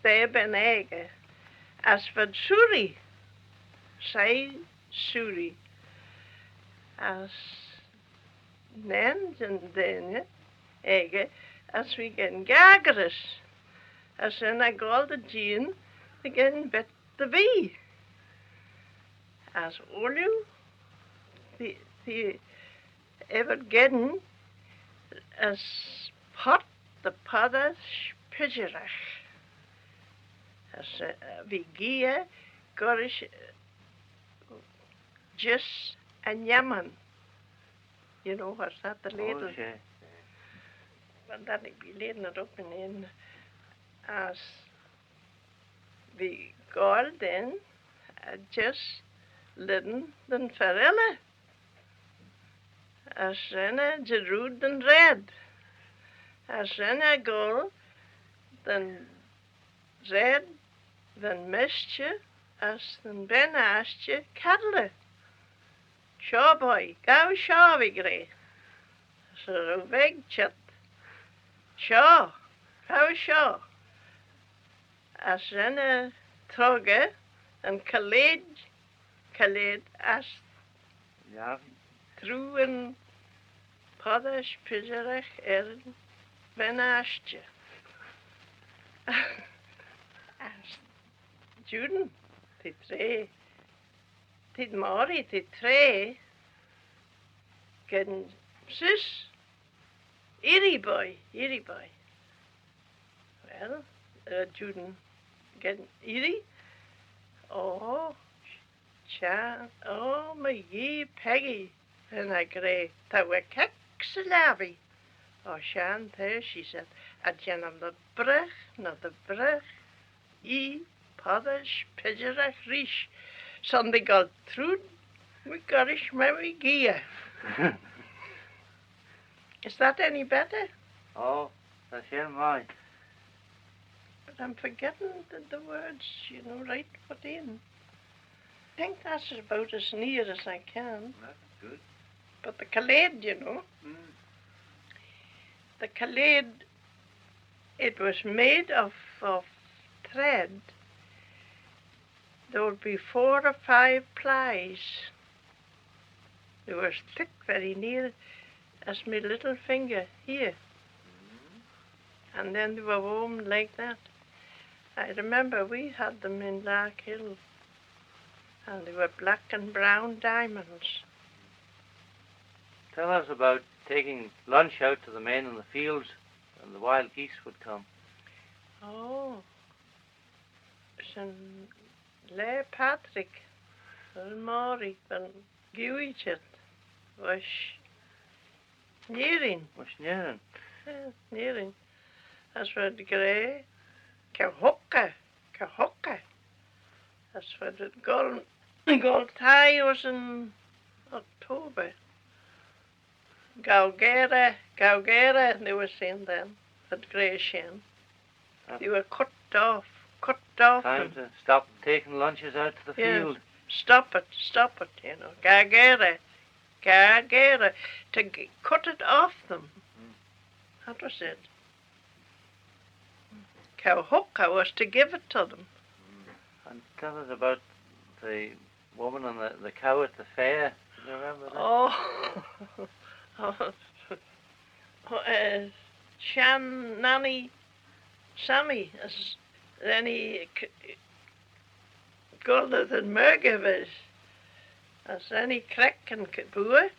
stab en eigen. As wat suri. Zij suri. As nens en dingen eigen. As we gen gagres. As en a golde jean. We gen bet de wie. As olu. Die ever gedden. As pot de padda spidgerach. As we gie. Gorish. Just and Yaman. You know what's that, the ladle? Oh, sure. But that would be lading it up and in as the girl then just lidden den farelle. As renne jeroed den red. As renne girl den red den mestje as den benastje kaddle. Shaw boy, go shaw we grey. So a big chat. Shaw, how shaw. As renne troge and Khalid as Ja. through and podash pizarach erin benastje. As Juden, the three. Tid Mari, tid tre, gen sis, iri boy. Well, Juden, gen iri, oh, my ye Peggy, and I grey, that were kekselavi. Oh, Shan, there, she said, a jen of the brech, podash, pidgerach, rish. Sunday got through, we got a shmewy gear. Is that any better? Oh, that's your mind. But I'm forgetting the words, right put in. I think that's about as near as I can. That's good. But the Khalid, the Khalid, it was made of thread. There would be 4 or 5 plies. They were thick, very near as my little finger here. And then they were woven like that. I remember we had them in Lark Hill. And they were black and brown diamonds. Tell us about taking lunch out to the men in the fields and the wild geese would come. Oh. Le Patrick, Maury, van Gewichet, was neering. Was neering? Ja, neering. Als we de grey, Kahokka. Als we de gold tie was in October. Gaugera, they were saying then, at Grey Shin. They were cut off. Time to stop taking lunches out to the field. Stop it, Gagera, to cut it off them. That was it. Cowhooka was to give it to them. And tell us about the woman and the cow at the fair. Do you remember that? Shan, Nanny, Sammy, as any golder than Mergevers, as any crack and boer,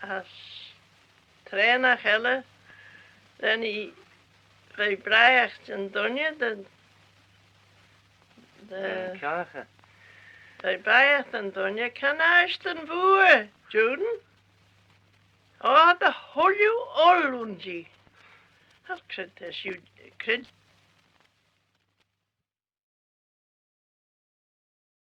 as trainer helle, then he by Braide and Danaher, the by Braide and Danaher, can I stand boer, Juden? Oh, the whole you all unji. How could this you could